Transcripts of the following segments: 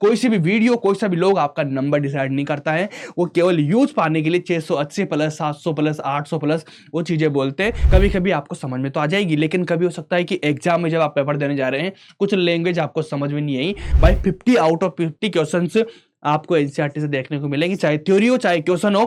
कोई सी भी वीडियो, कोई सा भी लोग आपका नंबर डिसाइड नहीं करता है। वो केवल यूज पाने के लिए 680 प्लस, 700 प्लस, 800 प्लस वो चीजें बोलते हैं। कभी कभी आपको समझ में तो आ जाएगी, लेकिन कभी हो सकता है कि एग्जाम में जब आप पेपर देने जा रहे हैं कुछ लैंग्वेज आपको समझ में नहीं आई। भाई 50 आउट ऑफ 50 क्वेश्चंस आपको एनसीईआरटी से देखने को मिलेंगे, चाहे थ्योरी हो चाहे क्वेश्चन हो।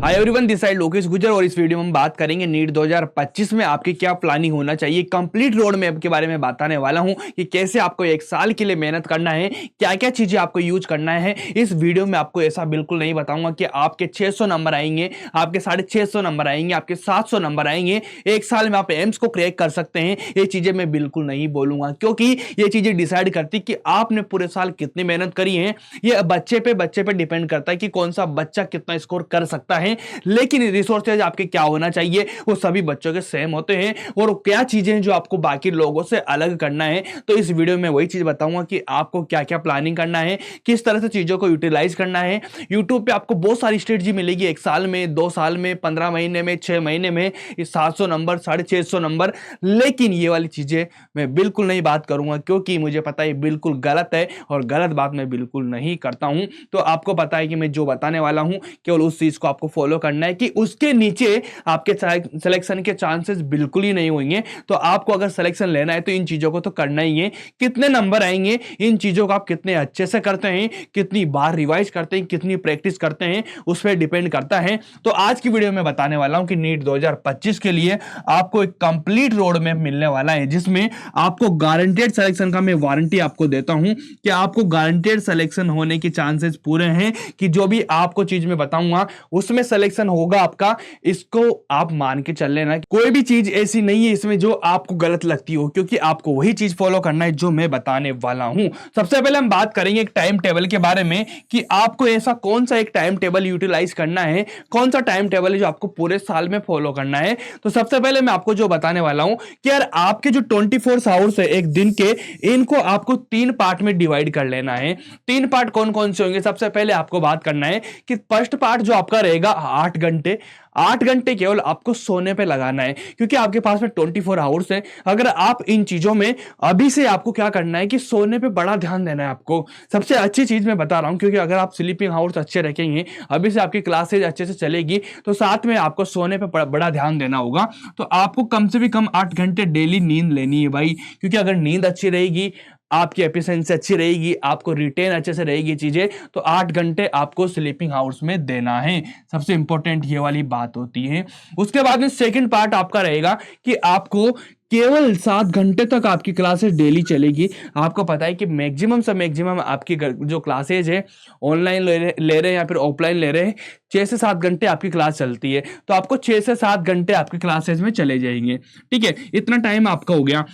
Hi everyone, this side Lokesh गुजर और इस वीडियो में हम बात करेंगे नीट 2025 में आपकी क्या प्लानिंग होना चाहिए। कंप्लीट रोड मैप के बारे में बताने वाला हूं कि कैसे आपको एक साल के लिए मेहनत करना है, क्या क्या चीजें आपको यूज करना है। इस वीडियो में आपको ऐसा बिल्कुल नहीं बताऊंगा कि आपके 600 नंबर आएंगे, आपके 650 नंबर आएंगे, आपके 700 नंबर आएंगे, एक साल में आप एम्स को क्रैक कर सकते हैं। ये चीजें मैं बिल्कुल नहीं बोलूंगा, क्योंकि ये चीजें डिसाइड करती कि आपने पूरे साल कितनी मेहनत करी है। ये बच्चे पे डिपेंड करता है कि कौन सा बच्चा कितना स्कोर कर सकता है। लेकिन रिसोर्सेज आपके क्या होना चाहिए, वो सभी बच्चों के सेम होते हैं। और क्या चीजें जो आपको बाकी लोगों से अलग करना है, तो इस वीडियो में वही चीज बताऊंगा कि आपको क्या क्या प्लानिंग करना है, किस तरह से चीजों को यूटिलाइज करना है। यूट्यूब पे आपको बहुत सारी स्ट्रेटजी मिलेगी, 1 साल में, 2 साल में, 15 महीने में, 6 महीने में, 700 नंबर, 650 नंबर। लेकिन ये वाली चीजें मैं बिल्कुल नहीं बात करूंगा, क्योंकि मुझे पता है बिल्कुल गलत है और गलत बात मैं बिल्कुल नहीं करता हूं। तो आपको पता है कि मैं जो बताने वाला हूं केवल उस चीज को आपको फॉलो करना है कि उसके नीचे आपके सिलेक्शन के चांसेस बिल्कुल ही नहीं होंगे। तो आपको अगर सिलेक्शन लेना है तो इन चीजों को तो करना ही है। कितने नंबर आएंगे, इन चीजों को आप कितने अच्छे से करते हैं, कितनी बार रिवाइज करते हैं, कितनी प्रैक्टिस करते हैं, उस पर डिपेंड करता है। तो आज की वीडियो में बताने वाला हूं कि नीट 2025 के लिए आपको एक कंप्लीट रोड मैप मिलने वाला है, जिसमें आपको गारंटेड सिलेक्शन का मैं वारंटी आपको देता हूं कि आपको गारंटेड सिलेक्शन होने के चांसेस पूरे हैं कि जो भी आपको चीज में बताऊंगा उसमें सिलेक्शन होगा आपका। इसको आप मान के चल लेना, कोई भी चीज ऐसी नहीं है इसमें जो आपको गलत लगती हो, क्योंकि आपको वही चीज फॉलो करना है जो मैं बताने वाला हूं। सबसे पहले हम बात करेंगे एक टाइम टेबल के बारे में कि आपको ऐसा कौन सा एक टाइम टेबल यूटिलाइज करना है, कौन सा टाइम टेबल है जो आपको पूरे साल में फॉलो करना है। तो सबसे पहले मैं आपको जो बताने वाला हूं कि यार आपके जो 24 आवर्स है एक दिन के, इनको आपको 3 पार्ट में डिवाइड कर लेना है। 3 पार्ट कौन कौन से होंगे, सबसे पहले आपको बात करना है कि फर्स्ट पार्ट जो आपका रहेगा 8 घंटे, 8 घंटे केवल आपको सोने पे लगाना है, क्योंकि आपके पास में 24 आवर्स है। अगर आप इन चीजों में अभी से आपको क्या करना है कि सोने पे बड़ा ध्यान देना है आपको। सबसे अच्छी चीज मैं बता रहा हूं, क्योंकि अगर आप स्लीपिंग आवर्स अच्छे रखेंगे, अभी से आपकी क्लासेज अच्छे से चलेगी, तो साथ में आपको सोने पे बड़ा ध्यान देना होगा। तो आपको कम से भी कम 8 घंटे डेली नींद लेनी है भाई, क्योंकि अगर नींद अच्छी रहेगी, आपकी एफिशिएंसी अच्छी रहेगी, आपको रिटेन अच्छे से रहेगी चीजें, तो 8 घंटे आपको स्लीपिंग आवर्स में देना है। सबसे इंपॉर्टेंट ये वाली बात होती है। उसके बाद में सेकंड पार्ट आपका रहेगा कि आपको केवल 7 घंटे तक आपकी क्लासेस डेली चलेगी। आपको पता है कि मैक्सिमम से मैक्सिमम आपकी जो क्लासेज है ऑनलाइन ले रहे हैं या फिर ऑफलाइन ले रहे हैं, 6 से 7 घंटे आपकी क्लास चलती है। तो आपको 6 से 7 घंटे आपकी क्लासेज में चले जाएंगे। ठीक है, इतना टाइम आपका हो गया।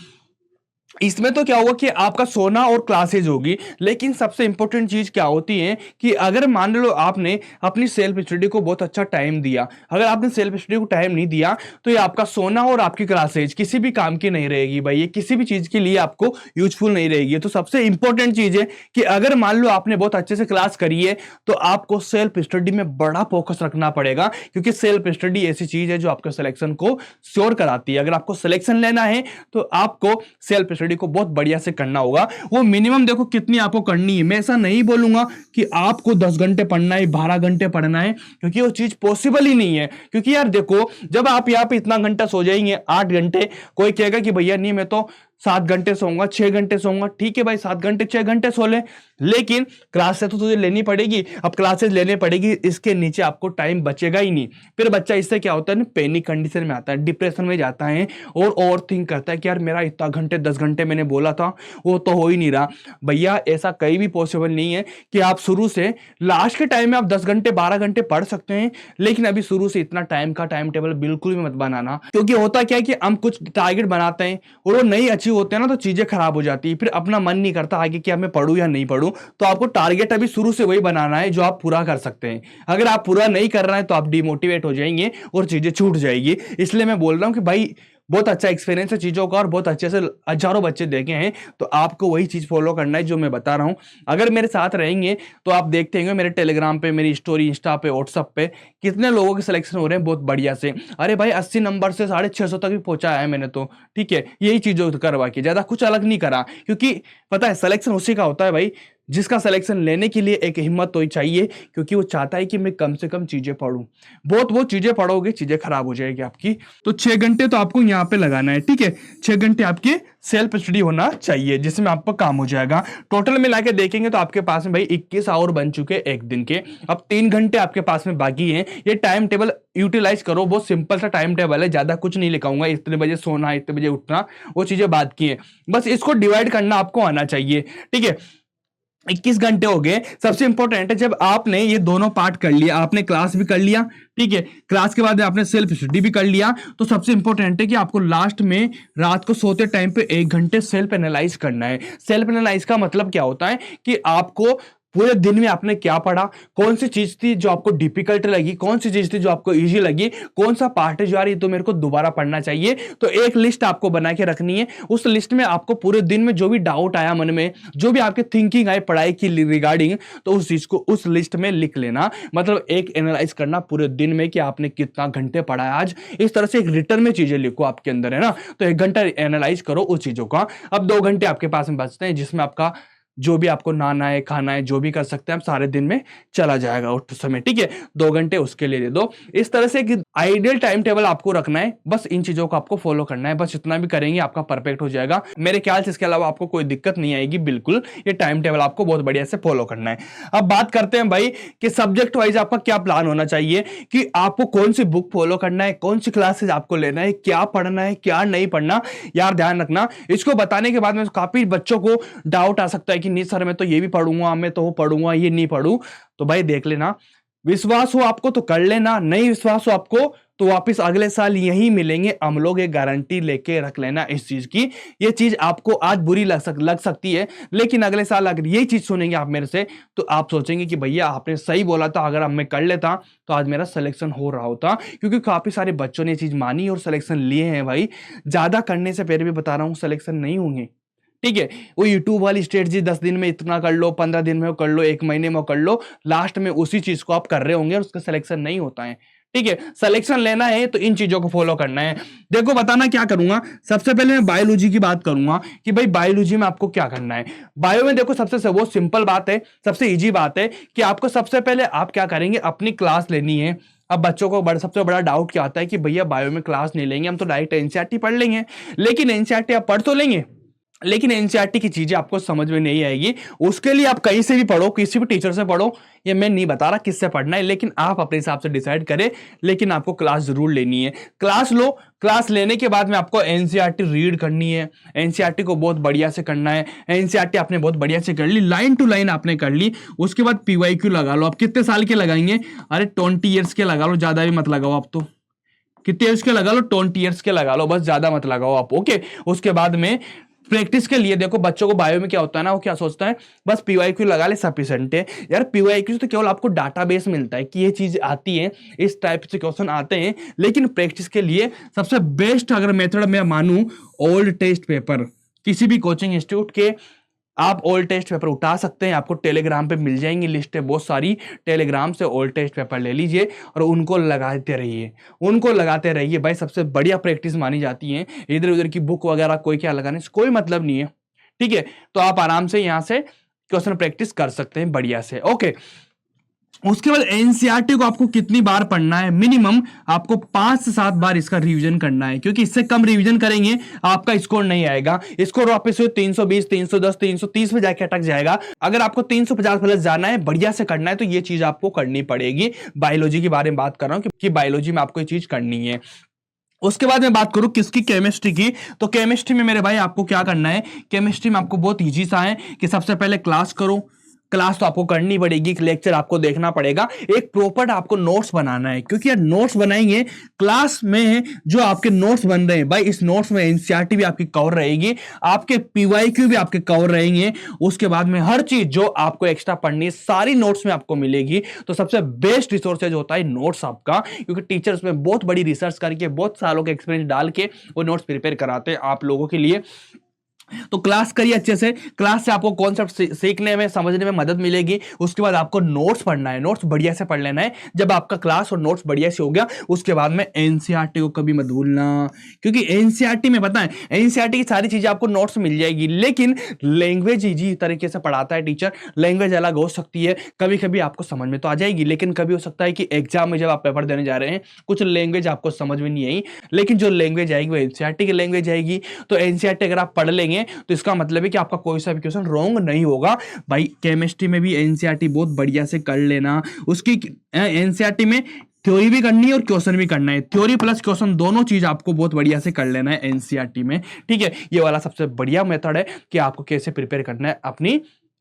इसमें तो क्या होगा कि आपका सोना और क्लासेज होगी, लेकिन सबसे इंपॉर्टेंट चीज क्या होती है कि अगर मान लो आपने अपनी सेल्फ स्टडी को बहुत अच्छा टाइम दिया, अगर आपने सेल्फ स्टडी को टाइम नहीं दिया, तो ये आपका सोना और आपकी क्लासेज किसी भी काम की नहीं रहेगी भाई, ये किसी भी चीज के लिए आपको यूजफुल नहीं रहेगी। तो सबसे इंपॉर्टेंट चीज है कि अगर मान लो आपने बहुत अच्छे से क्लास करी है, तो आपको सेल्फ स्टडी में बड़ा फोकस रखना पड़ेगा, क्योंकि सेल्फ स्टडी ऐसी चीज है जो आपके सिलेक्शन को श्योर कराती है। अगर आपको सिलेक्शन लेना है तो आपको सेल्फ स्टडी को बहुत बढ़िया से करना होगा। वो मिनिमम देखो कितनी आपको करनी है। मैं ऐसा नहीं बोलूंगा कि आपको 10 घंटे पढ़ना है, 12 घंटे पढ़ना है, क्योंकि वो चीज पॉसिबल ही नहीं है। क्योंकि यार देखो, जब आप यहाँ पे इतना घंटा सो जाएंगे, 8 घंटे, कोई कहेगा कि भैया नहीं मैं तो 7 घंटे सोऊंगा, 6 घंटे सोऊंगा। ठीक है भाई, 7 घंटे 6 घंटे सो ले, लेकिन क्लास से तो तुझे लेनी पड़ेगी। अब क्लासेस लेने पड़ेगी, इसके नीचे आपको टाइम बचेगा ही नहीं। फिर बच्चा इससे क्या होता है ना, पैनिक कंडीशन में आता है, डिप्रेशन में जाता है और ओवर थिंक करता है कि यार मेरा इतना घंटे 10 घंटे मैंने बोला था, वो तो हो ही नहीं रहा। भैया ऐसा कहीं भी पॉसिबल नहीं है कि आप शुरू से लास्ट के टाइम में आप 10 घंटे 12 घंटे पढ़ सकते हैं, लेकिन अभी शुरू से इतना टाइम का टाइम टेबल बिल्कुल भी मत बनाना। क्योंकि होता क्या है कि हम कुछ टारगेट बनाते हैं और वो नहीं अच्छी होते हैं ना, तो चीजें खराब हो जाती है। फिर अपना मन नहीं करता आगे कि मैं पढ़ूं या नहीं पढ़ूं। तो आपको टारगेट अभी शुरू से वही बनाना है जो आप पूरा कर सकते हैं। अगर आप पूरा नहीं कर रहे हैं तो आप डिमोटिवेट हो जाएंगे और चीजें छूट जाएगी। इसलिए मैं बोल रहा हूं कि भाई बहुत अच्छा एक्सपीरियंस है चीजों का और बहुत अच्छे से हजारों बच्चे देखे हैं, तो आपको वही चीज फॉलो करना है जो मैं बता रहा हूं। अगर मेरे साथ रहेंगे तो आप देखते होंगे मेरे टेलीग्राम पे, मेरी स्टोरी इंस्टा पे, व्हाट्सएप पे कितने लोगों के सिलेक्शन हो रहे हैं बहुत बढ़िया से। अरे भाई 80 नंबर से 650 तक भी पहुंचा है मैंने तो। ठीक है, यही चीजों करवा के ज्यादा कुछ अलग नहीं करा, क्योंकि पता है सिलेक्शन उसी का होता है भाई जिसका सिलेक्शन लेने के लिए एक हिम्मत तो चाहिए, क्योंकि वो चाहता है कि मैं कम से कम चीजें पढूं। बहुत वो चीजें पढ़ोगे चीजें खराब हो जाएगी आपकी। तो 6 घंटे तो आपको यहाँ पे लगाना है, ठीक है। 6 घंटे आपके सेल्फ स्टडी होना चाहिए, जिसमें आपका काम हो जाएगा। टोटल मिला के देखेंगे तो आपके पास में भाई 21 आवर बन चुके एक दिन के। अब 3 घंटे आपके पास में बाकी हैं। ये टाइम टेबल यूटिलाइज करो, बहुत सिंपल सा टाइम टेबल है, ज्यादा कुछ नहीं लिखाऊंगा। इतने बजे सोना, इतने बजे उठना, वो चीजें बात की है। बस इसको डिवाइड करना आपको आना चाहिए, ठीक है। 21 घंटे हो गए। सबसे इंपॉर्टेंट है, जब आपने ये दोनों पार्ट कर लिया, आपने क्लास भी कर लिया, ठीक है, क्लास के बाद आपने सेल्फ स्टडी भी कर लिया, तो सबसे इंपॉर्टेंट है कि आपको लास्ट में रात को सोते टाइम पे 1 घंटे सेल्फ एनालाइज करना है। सेल्फ एनालाइज का मतलब क्या होता है कि आपको पूरे दिन में आपने क्या पढ़ा, कौन सी चीज थी जो आपको डिफिकल्ट लगी, कौन सी चीज थी जो आपको इजी लगी, कौन सा पार्ट है जो यार ये तो मेरे को दोबारा पढ़ना चाहिए। तो एक लिस्ट आपको बना के रखनी है। उस लिस्ट में आपको पूरे दिन में जो भी डाउट आया मन में, जो भी आपके थिंकिंग आई पढ़ाई की रिगार्डिंग, तो उस चीज को उस लिस्ट में लिख लेना। मतलब एक एनालाइज करना पूरे दिन में कि आपने कितना घंटे पढ़ा है आज। इस तरह से एक रिटर्न में चीजें लिखो आपके अंदर, है ना। तो 1 घंटा एनालाइज करो उस चीजों का। अब 2 घंटे आपके पास में बचते हैं, जिसमें आपका जो भी आपको नहाना है, खाना है, जो भी कर सकते हैं आप, सारे दिन में चला जाएगा उस समय, ठीक है। 2 घंटे उसके लिए दे दो। इस तरह से एक आइडियल टाइम टेबल आपको रखना है। बस इन चीजों को आपको फॉलो करना है। बस इतना भी करेंगे आपका परफेक्ट हो जाएगा मेरे ख्याल से। इसके अलावा आपको कोई दिक्कत नहीं आएगी बिल्कुल। ये टाइम टेबल आपको बहुत बढ़िया से फॉलो करना है। अब बात करते हैं भाई कि सब्जेक्ट वाइज आपका क्या प्लान होना चाहिए, कि आपको कौन सी बुक फॉलो करना है, कौन सी क्लासेज आपको लेना है, क्या पढ़ना है, क्या नहीं पढ़ना। यार ध्यान रखना, इसको बताने के बाद में काफी बच्चों को डाउट आ सकता है कि नहीं सर मैं तो ये भी पढ़ूंगा, मैं तो वो पढ़ूंगा, ये नहीं पढ़ूं। तो भाई देख लेना, विश्वास हो आपको तो कर लेना, नहीं विश्वास हो आपको तो वापस अगले साल यही मिलेंगे हम लोग। एक गारंटी लेके रख लेना इस चीज की। ये चीज आपको आज बुरी लग सकती है, लेकिन अगले साल अगर ये चीज सुनेंगे आप मेरे से, तो आप सोचेंगे कि भैया आपने सही बोला था, अगर अब मैं कर लेता तो आज मेरा सिलेक्शन हो रहा होता। क्योंकि काफी सारे बच्चों ने ये चीज मानी और सिलेक्शन लिए हैं भाई। ज्यादा करने से पहले भी बता रहा हूं, सिलेक्शन नहीं होंगे, ठीक है। वो यूट्यूब वाली स्ट्रेटजी 10 दिन में इतना कर लो, 15 दिन में कर लो, 1 महीने में कर लो, लास्ट में उसी चीज को आप कर रहे होंगे और उसका सिलेक्शन नहीं होता है, ठीक है। सिलेक्शन लेना है तो इन चीजों को फॉलो करना है। देखो बताना क्या करूंगा, सबसे पहले मैं बायोलॉजी की बात करूंगा कि भाई बायोलॉजी में आपको क्या करना है। बायो में देखो सबसे वो सिंपल बात है, सबसे इजी बात है कि आपको सबसे पहले आप क्या करेंगे, अपनी क्लास लेनी है। अब बच्चों को सबसे बड़ा डाउट क्या आता है कि भैया बायो में क्लास नहीं लेंगे, हम तो डायरेक्ट एनसीईआरटी पढ़ लेंगे। लेकिन एनसीईआरटी आप पढ़ तो लेंगे, लेकिन एनसीईआरटी की चीजें आपको समझ में नहीं आएगी। उसके लिए आप कहीं से भी पढ़ो, किसी भी टीचर से पढ़ो, ये मैं नहीं बता रहा किससे पढ़ना है, लेकिन आप अपने हिसाब से डिसाइड करें। लेकिन आपको क्लास जरूर लेनी है। क्लास लो, क्लास लेने के बाद में आपको एनसीईआरटी रीड करनी है। एनसीईआरटी को बहुत बढ़िया से करना है। एनसीईआरटी आपने बहुत बढ़िया से कर ली, लाइन टू लाइन आपने कर ली। उसके बाद पीवाईक्यू लगा लो। आप कितने साल के लगाएंगे, अरे 20 ईयर्स के लगा लो, ज्यादा भी मत लगाओ। आप तो कितने ईयर्स के लगा लो, 20 ईयर्स के लगा लो, बस ज्यादा मत लगाओ आप, ओके। उसके बाद में प्रैक्टिस के लिए देखो, बच्चों को बायो में क्या होता है ना, वो क्या सोचता है बस पीवाईक्यू लगा ले सफिशिएंट है। यार पीवाईक्यू तो केवल आपको डाटाबेस मिलता है कि ये चीज आती है, इस टाइप से क्वेश्चन आते हैं। लेकिन प्रैक्टिस के लिए सबसे बेस्ट अगर मेथड मैं मानूं, ओल्ड टेस्ट पेपर। किसी भी कोचिंग इंस्टीट्यूट के आप ओल्ड टेस्ट पेपर उठा सकते हैं, आपको टेलीग्राम पे मिल जाएंगी लिस्टें बहुत सारी। टेलीग्राम से ओल्ड टेस्ट पेपर ले लीजिए और उनको लगाते रहिए, उनको लगाते रहिए भाई। सबसे बढ़िया प्रैक्टिस मानी जाती है। इधर उधर की बुक वगैरह कोई क्या लगाने से कोई मतलब नहीं है, ठीक है। तो आप आराम से यहाँ से क्वेश्चन प्रैक्टिस कर सकते हैं बढ़िया से, ओके। उसके बाद एनसीईआरटी को आपको कितनी बार पढ़ना है, मिनिमम आपको 5 से 7 बार इसका रिवीजन करना है, क्योंकि इससे कम रिवीजन करेंगे आपका स्कोर नहीं आएगा। स्कोर वापस 320, 310, 330 पे जाके अटक जाएगा। अगर आपको 350 प्लस जाना है, बढ़िया से करना है, तो ये चीज आपको करनी पड़ेगी। बायोलॉजी के बारे में बात कर रहा हूं कि बायोलॉजी में आपको ये चीज करनी है। उसके बाद मैं बात करूं किसकी, केमिस्ट्री की। तो केमिस्ट्री में मेरे भाई आपको क्या करना है, केमिस्ट्री में आपको बहुत ईजी सा है कि सबसे पहले क्लास करो। क्लास तो आपको करनी पड़ेगी, लेक्चर आपको देखना पड़ेगा, एक प्रॉपर आपको नोट्स बनाना है। क्योंकि यार नोट्स बनाएंगे क्लास में, जो आपके नोट्स बन रहे हैं भाई, इस नोट्स में एनसीईआरटी भी आपकी कवर रहेगी, आपके पीवाईक्यू भी आपके कवर रहेंगे। उसके बाद में हर चीज जो आपको एक्स्ट्रा पढ़नी है सारी नोट्स में आपको मिलेगी। तो सबसे बेस्ट रिसोर्सेज होता है नोट्स आपका, क्योंकि टीचर्स में बहुत बड़ी रिसर्च करके, बहुत सालों के एक्सपीरियंस डाल के वो नोट्स प्रिपेयर कराते हैं आप लोगों के लिए। तो क्लास करिए अच्छे से। क्लास से आपको कॉन्सेप्ट सीखने में, समझने में मदद मिलेगी। उसके बाद आपको नोट्स पढ़ना है, नोट्स बढ़िया से पढ़ लेना है। जब आपका क्लास और नोट्स बढ़िया से हो गया, उसके बाद में एनसीईआरटी को कभी मत भूलना, क्योंकि एनसीईआरटी में पता है, एनसीईआरटी की सारी चीजें आपको नोट्स मिल जाएगी, लेकिन लैंग्वेज इजी तरीके से पढ़ाता है टीचर। लैंग्वेज अलग हो सकती है, कभी कभी आपको समझ में तो आ जाएगी, लेकिन कभी हो सकता है कि एग्जाम में जब आप पेपर देने जा रहे हैं, कुछ लैंग्वेज आपको समझ में नहीं आई, लेकिन जो लैंग्वेज आएगी वो एनसीईआरटी की लैंग्वेज आएगी। तो एनसीईआरटी अगर आप पढ़ लेंगे तो इसका मतलब है कि आपका कोई सा भी क्वेश्चन रॉन्ग नहीं होगा। भाई केमिस्ट्री में भी एनसीईआरटी बहुत बढ़िया से कर लेना। उसकी एनसीईआरटी में थ्योरी भी करनी है और क्वेश्चन भी करना है, थ्योरी प्लस क्वेश्चन दोनों चीज आपको बहुत बढ़िया से कर लेना है एनसीईआरटी में, ठीक है। ये वाला सबसे बढ़िया मेथड है कि आपको कैसे प्रिपेयर करना है अपनी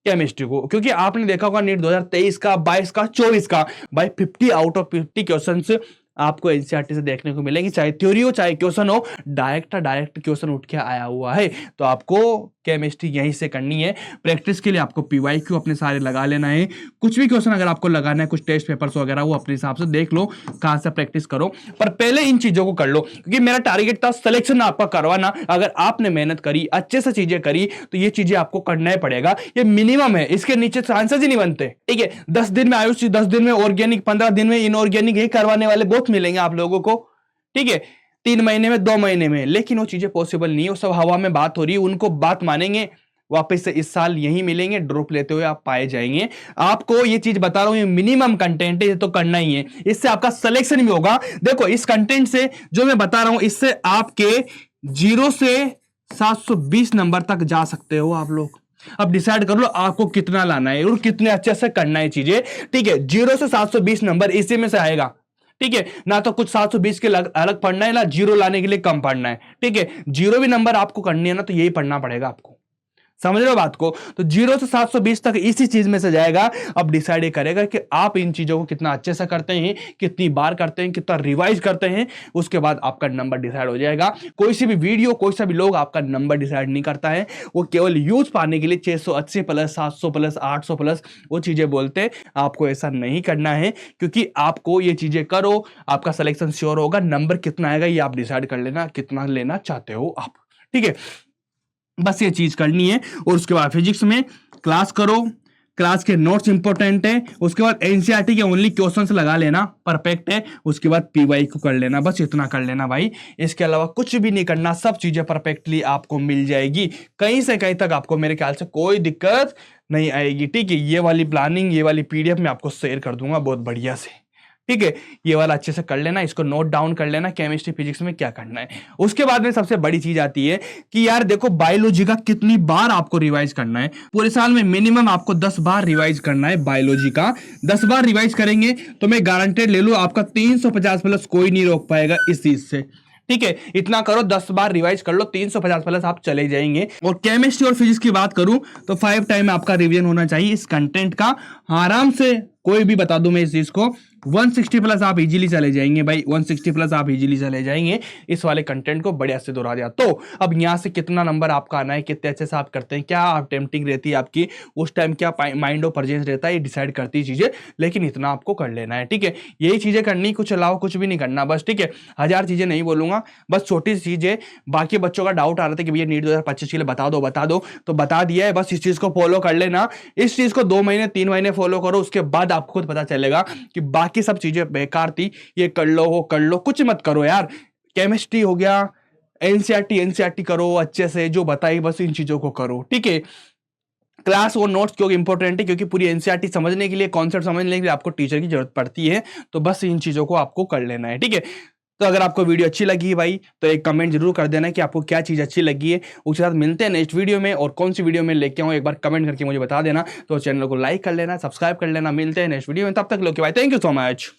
केमिस्ट्री को, क्योंकि आपने देखा होगा नीट 2023 का, 22 का, 24 का, भाई 50 आउट ऑफ 50 क्वेश्चंस आपको एनसीईआरटी से देखने को मिलेंगे, चाहे थ्योरी हो चाहे क्वेश्चन हो, डायरेक्ट क्वेश्चन उठ के आया हुआ है। तो आपको केमिस्ट्री यहीं से करनी है। प्रैक्टिस के लिए आपको पीवाईक्यू अपने सारे लगा लेना है। कुछ भी क्वेश्चन अगर आपको लगाना है, कुछ टेस्ट पेपर्स वगैरह, वो अपने हिसाब से देख लो कहां से प्रैक्टिस करो, पर पहले इन चीजों को कर लो, क्योंकि मेरा टारगेट था सिलेक्शन आपका करवाना। अगर आपने मेहनत करी, अच्छे से चीजें करी, तो ये चीजें आपको करना ही पड़ेगा। ये मिनिमम है, इसके नीचे चांसेस ही नहीं बनते, ठीक है। 10 दिन में आयुष, 10 दिन में ऑर्गेनिक, 15 दिन में इनऑर्गेनिक, ये करवाने वाले बहुत मिलेंगे आप लोगों को, ठीक है। 3 महीने में, 2 महीने में, लेकिन वो चीजें पॉसिबल नहीं है। वो सब हवा में बात हो रही है, उनको बात मानेंगे, वापस से इस साल यही मिलेंगे, ड्रॉप लेते हुए आप पाए जाएंगे। आपको ये चीज बता रहा हूं, ये मिनिमम कंटेंट है, ये तो करना ही है, इससे आपका सिलेक्शन भी होगा। देखो इस कंटेंट से जो मैं बता रहा हूं, इससे आपके 0 से 720 नंबर तक जा सकते हो आप लोग। अब डिसाइड कर लो आपको कितना लाना है और कितने अच्छे से करना है चीजें, ठीक है। 0 से 720 नंबर इसी में से आएगा, ठीक है। ना तो कुछ 720 के अलग पढ़ना है, ना जीरो लाने के लिए कम पढ़ना है, ठीक है। जीरो भी नंबर आपको करनी है ना, तो यही पढ़ना पड़ेगा आपको, समझ रहे हो बात को। तो 0 से 720 तक इसी चीज में से जाएगा। अब डिसाइड ये करेगा कि आप इन चीजों को कितना अच्छे से करते हैं, कितनी बार करते हैं, कितना रिवाइज करते हैं, उसके बाद आपका नंबर डिसाइड हो जाएगा। कोई सी भी वीडियो, कोई सा भी लोग आपका नंबर डिसाइड नहीं करता है, वो केवल यूज पाने के लिए 680 प्लस, 700 प्लस, 800 प्लस वो चीजें बोलते हैं। आपको ऐसा नहीं करना है, क्योंकि आपको ये चीजें करो, आपका सिलेक्शन श्योर होगा। नंबर कितना आएगा ये आप डिसाइड कर लेना, कितना लेना चाहते हो आप, ठीक है। बस ये चीज करनी है। और उसके बाद फिजिक्स में क्लास करो, क्लास के नोट्स इंपॉर्टेंट है। उसके बाद एनसीईआरटी के ओनली क्वेश्चंस लगा लेना, परफेक्ट है। उसके बाद पीवाईक्यू कर लेना, बस इतना कर लेना भाई। इसके अलावा कुछ भी नहीं करना, सब चीजें परफेक्टली आपको मिल जाएगी। कहीं से कहीं तक आपको मेरे ख्याल से कोई दिक्कत नहीं आएगी, ठीक है। ये वाली प्लानिंग, ये वाली पीडीएफ मैं आपको शेयर कर दूंगा बहुत बढ़िया से, ठीक है। ये वाला अच्छे से कर लेना, इसको नोट डाउन कर लेना, केमिस्ट्री फिजिक्स में क्या करना है। उसके बाद में सबसे बड़ी चीज आती है कि यार देखो बायोलॉजी का कितनी बार आपको रिवाइज करना है। पूरे साल में मिनिमम आपको 10 बार रिवाइज करना है बायोलॉजी का। 10 बार रिवाइज करेंगे तो मैं गारंटेड ले लूं आपका 350 प्लस कोई नहीं रोक पाएगा इस चीज से, ठीक है। इतना करो, 10 बार रिवाइज कर लो, 350 प्लस आप चले जाएंगे। और केमिस्ट्री और फिजिक्स की बात करूं तो 5 टाइम आपका रिवीजन होना चाहिए इस कंटेंट का, आराम से। कोई भी बता दूं मैं इस चीज को, 160 प्लस आप इजीली चले जाएंगे भाई, 160 प्लस आप इजीली चले जाएंगे इस वाले कंटेंट को बढ़िया से दोहरा दिया। तो अब यहां से कितना नंबर आपका आना है, कितने अच्छे से आप करते हैं, क्या अटेम्प्टिंग रहती है आपकी उस टाइम, क्या माइंड ऑफ परचेज रहता है, ये डिसाइड करती है चीजें। लेकिन इतना आपको कर लेना है, ठीक है। यही चीजें करनी, कुछ अलावा कुछ भी नहीं करना बस, ठीक है। 1000 चीजें नहीं बोलूंगा, बस छोटी सी चीजें। बाकी बच्चों का डाउट आ रहा था कि भैया नीट 2025 के लिए बता दो, तो बता दिया है। बस इस चीज को फॉलो कर लेना, इस चीज को 2 महीने 3 महीने फॉलो करो, उसके बाद आपको खुद पता चलेगा कि बाकी सब चीजें बेकार थी। ये कर लो, वो कर लो, कुछ मत करो यार। केमिस्ट्री हो गया, एनसीईआरटी करो अच्छे से, जो बताई बस इन चीजों को करो, ठीक है। क्लास और नोट्स क्यों इंपॉर्टेंट है, क्योंकि पूरी एनसीईआरटी समझने के लिए, कॉन्सेप्ट समझने के लिए आपको टीचर की जरूरत पड़ती है। तो बस इन चीजों को आपको कर लेना है, ठीक है। तो अगर आपको वीडियो अच्छी लगी है भाई, तो एक कमेंट जरूर कर देना कि आपको क्या चीज़ अच्छी लगी है। उसके साथ मिलते हैं नेक्स्ट वीडियो में, और कौन सी वीडियो में लेके आऊँ एक बार कमेंट करके मुझे बता देना। तो चैनल को लाइक कर लेना, सब्सक्राइब कर लेना। मिलते हैं नेक्स्ट वीडियो में, तब तक लोग भाई थैंक यू सो मच।